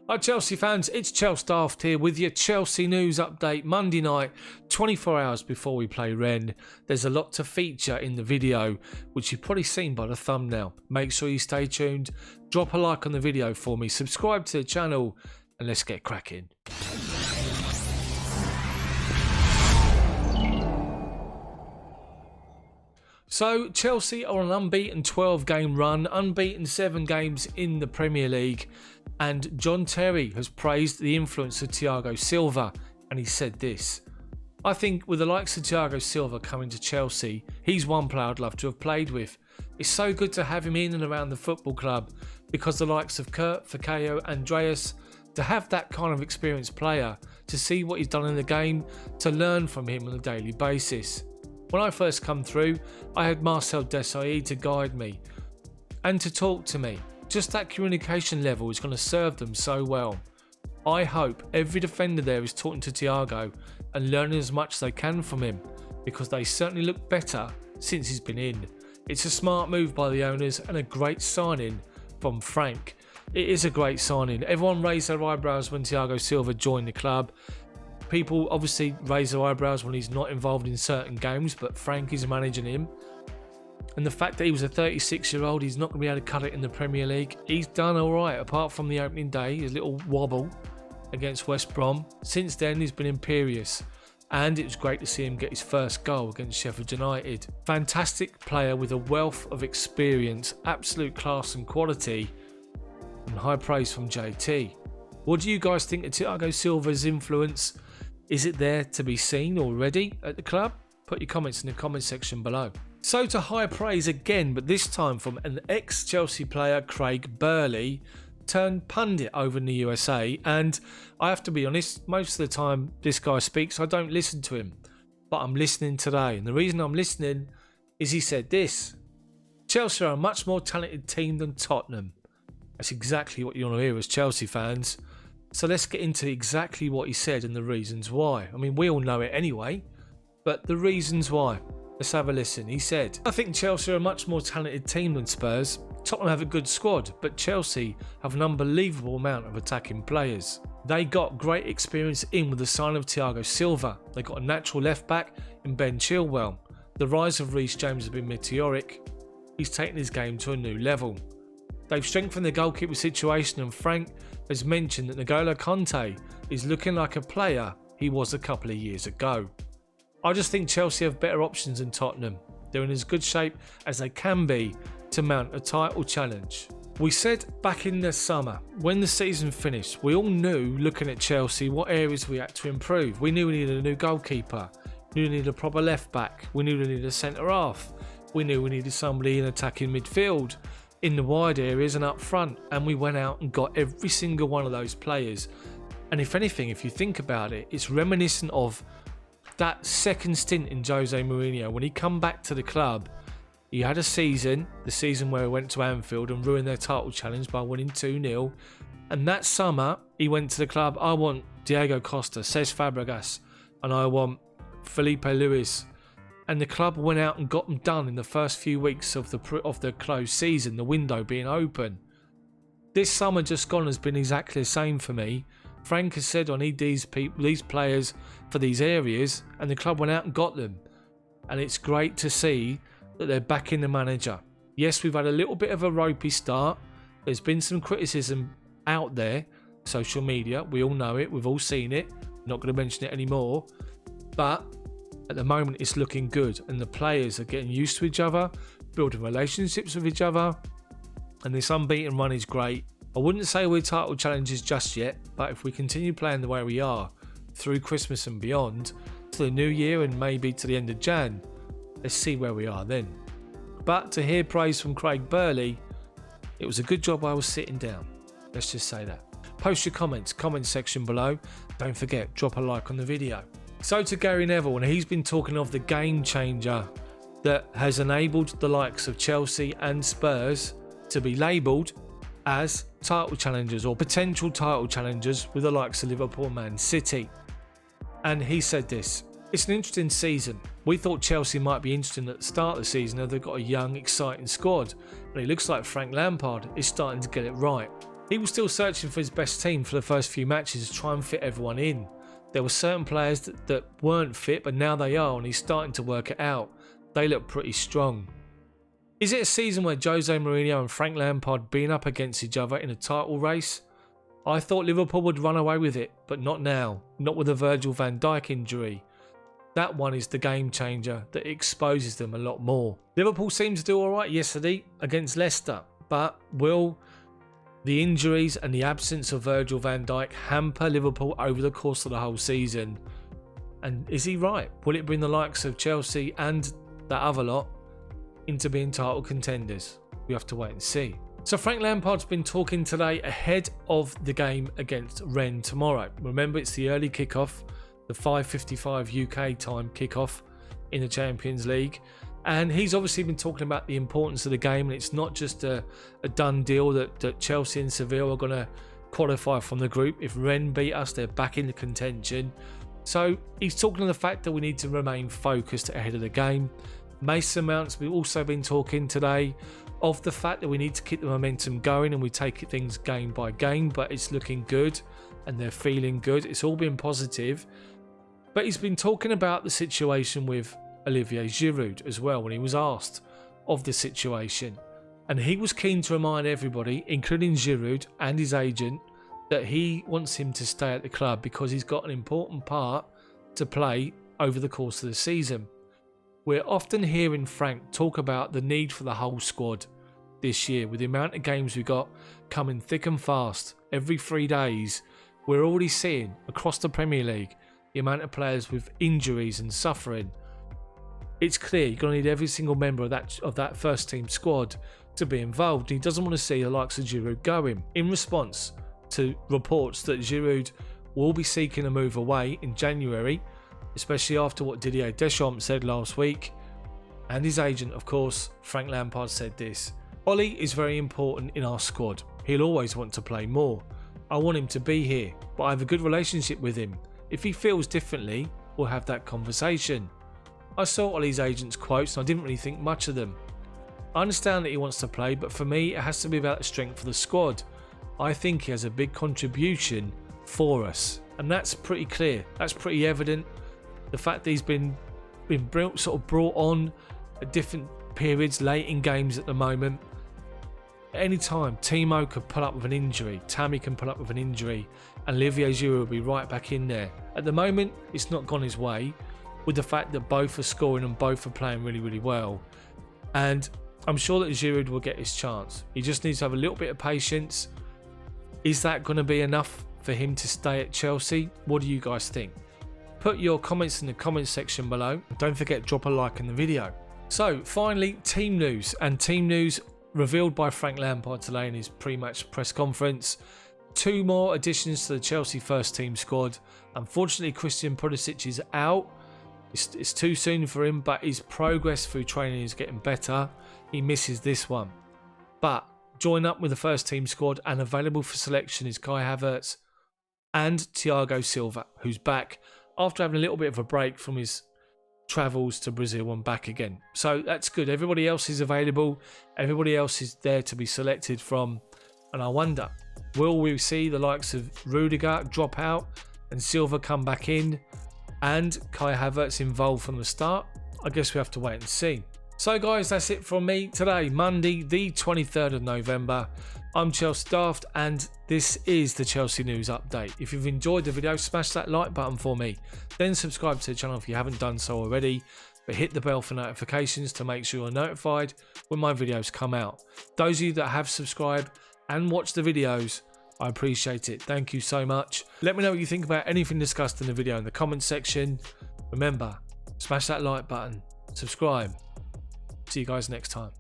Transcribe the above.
Hi Chelsea fans, it's Chels Daft here with your Chelsea news update Monday night, 24 hours before we play Rennes. There's a lot to feature in the video, which you've probably seen by the thumbnail. Make sure you stay tuned, drop a like on the video for me, subscribe to the channel, and let's get cracking. So Chelsea are on an unbeaten 12-game run, unbeaten 7 games in the Premier League, and John Terry has praised the influence of Thiago Silva, and he said this: I think with the likes of Thiago Silva coming to Chelsea, he's one player I'd love to have played with. It's so good to have him in and around the football club, because the likes of Kurt, Fikayo, Andreas, to have that kind of experienced player, to see what he's done in the game, to learn from him on a daily basis. When I first come through, I had Marcel Desailly to guide me and to talk to me. Just that communication level is going to serve them so well. I hope every defender there is talking to Thiago and learning as much as they can from him, because they certainly look better since he's been in. It's a smart move by the owners and a great signing from Frank. It is a great signing. Everyone raised their eyebrows when Thiago Silva joined the club. People obviously raise their eyebrows when he's not involved in certain games, but Frank is managing him. And the fact that he was a 36-year-old, he's not going to be able to cut it in the Premier League. He's done all right, apart from the opening day, his little wobble against West Brom. Since then, he's been imperious. And it was great to see him get his first goal against Sheffield United. Fantastic player with a wealth of experience, absolute class and quality, and high praise from JT. What do you guys think of Thiago Silva's influence? Is it there to be seen already at the club? Put your comments in the comment section below. So to high praise again, but this time from an ex-Chelsea player, Craig Burley, turned pundit over in the USA. And I have to be honest, most of the time this guy speaks, I don't listen to him. But I'm listening today. And the reason I'm listening is he said this: Chelsea are a much more talented team than Tottenham. That's exactly what you want to hear as Chelsea fans. So let's get into exactly what he said and the reasons why. I mean, we all know it anyway, but the reasons why. Let's have a listen. He said, I think Chelsea are a much more talented team than Spurs. Tottenham have a good squad, but Chelsea have an unbelievable amount of attacking players. They got great experience in with the sign of Thiago Silva. They got a natural left back in Ben Chilwell. The rise of Reece James has been meteoric. He's taken his game to a new level. They've strengthened the goalkeeper situation, and Frank has mentioned that N'Golo Kanté is looking like a player he was a couple of years ago. I just think Chelsea have better options than Tottenham. They're in as good shape as they can be to mount a title challenge. We said back in the summer, when the season finished, we all knew, looking at Chelsea, what areas we had to improve. We knew we needed a new goalkeeper. We knew we needed a proper left back. We knew we needed a centre half. We knew we needed somebody in attacking midfield, in the wide areas and up front. And we went out and got every single one of those players. And if anything, if you think about it, it's reminiscent of that second stint in Jose Mourinho. When he come back to the club, he had a season, the season where he went to Anfield and ruined their title challenge by winning 2-0. And that summer, he went to the club, I want Diego Costa, Cesc Fabregas, and I want Felipe Luis. And the club went out and got them done in the first few weeks of the closed season, the window being open. This summer just gone has been exactly the same for me. Frank has said I need these players for these areas, and the club went out and got them. And it's great to see that they're backing the manager. Yes, we've had a little bit of a ropey start. There's been some criticism out there, social media, we all know it, we've all seen it. Not going to mention it anymore. But at the moment it's looking good, and the players are getting used to each other, building relationships with each other, and this unbeaten run is great. I wouldn't say we're title challengers just yet, but if we continue playing the way we are through Christmas and beyond, to the new year and maybe to the end of Jan, let's see where we are then. But to hear praise from Craig Burley, it was a good job I was sitting down. Let's just say that. Post your comments, comment section below. Don't forget, drop a like on the video. So to Gary Neville, and he's been talking of the game changer that has enabled the likes of Chelsea and Spurs to be labelled as title challengers or potential title challengers with the likes of Liverpool and Man City. And he said this: it's an interesting season. We thought Chelsea might be interesting at the start of the season as they've got a young, exciting squad, but it looks like Frank Lampard is starting to get it right. He was still searching for his best team for the first few matches to try and fit everyone in. There were certain players that weren't fit, but now they are, and he's starting to work it out. They look pretty strong. Is it a season where Jose Mourinho and Frank Lampard being up against each other in a title race? I thought Liverpool would run away with it, but not now. Not with a Virgil van Dijk injury. That one is the game changer that exposes them a lot more. Liverpool seemed to do alright yesterday against Leicester, but will the injuries and the absence of Virgil van Dijk hamper Liverpool over the course of the whole season? And is he right? Will it bring the likes of Chelsea and that other lot into being title contenders? We have to wait and see. So Frank Lampard's been talking today ahead of the game against Rennes tomorrow. Remember, it's the early kickoff, the 5:55 UK time kickoff in the Champions League. And he's obviously been talking about the importance of the game, and it's not just a done deal that Chelsea and Seville are going to qualify from the group. If Rennes beat us, they're back in the contention. So he's talking of the fact that we need to remain focused ahead of the game. Mason Mount's also been talking today of the fact that we need to keep the momentum going and we take things game by game, but it's looking good and they're feeling good. It's all been positive. But he's been talking about the situation with Olivier Giroud as well when he was asked of the situation. And he was keen to remind everybody, including Giroud and his agent, that he wants him to stay at the club because he's got an important part to play over the course of the season. We're often hearing Frank talk about the need for the whole squad this year. With the amount of games we got coming thick and fast every 3 days, we're already seeing across the Premier League the amount of players with injuries and suffering. It's clear you're going to need every single member of that first team squad to be involved. He doesn't want to see the likes of Giroud going. In response to reports that Giroud will be seeking a move away in January, especially after what Didier Deschamps said last week, and his agent, of course, Frank Lampard, said this: Ollie is very important in our squad. He'll always want to play more. I want him to be here, but I have a good relationship with him. If he feels differently, we'll have that conversation. I saw Ollie's agent's quotes and I didn't really think much of them. I understand that he wants to play, but for me, it has to be about the strength of the squad. I think he has a big contribution for us, and that's pretty clear. That's pretty evident. The fact that he's been brought on at different periods, late in games at the moment. At any time, Timo could pull up with an injury, Tammy can pull up with an injury, and Olivier Giroud will be right back in there. At the moment, it's not gone his way, with the fact that both are scoring and both are playing really, really well. And I'm sure that Giroud will get his chance. He just needs to have a little bit of patience. Is that going to be enough for him to stay at Chelsea? What do you guys think? Put your comments in the comments section below. Don't forget, drop a like in the video. So finally, team news, and team news revealed by Frank Lampard today in his pre-match press conference. 2 more additions to the Chelsea first team squad. Unfortunately, Christian Pulisic is out. It's too soon for him, but his progress through training is getting better. He misses this one. But join up with the first team squad, and available for selection is Kai Havertz and Thiago Silva, who's back after having a little bit of a break from his travels to Brazil and back again. So that's good. Everybody else is available. Everybody else is there to be selected from. And I wonder, will we see the likes of Rudiger drop out and Silva come back in and Kai Havertz involved from the start? I guess we have to wait and see. So guys, that's it from me today, Monday the 23rd of November. I'm Chels Daft, and this is the Chelsea News Update. If you've enjoyed the video, smash that like button for me. Then subscribe to the channel if you haven't done so already. But hit the bell for notifications to make sure you're notified when my videos come out. Those of you that have subscribed and watched the videos, I appreciate it. Thank you so much. Let me know what you think about anything discussed in the video in the comments section. Remember, smash that like button, subscribe. See you guys next time.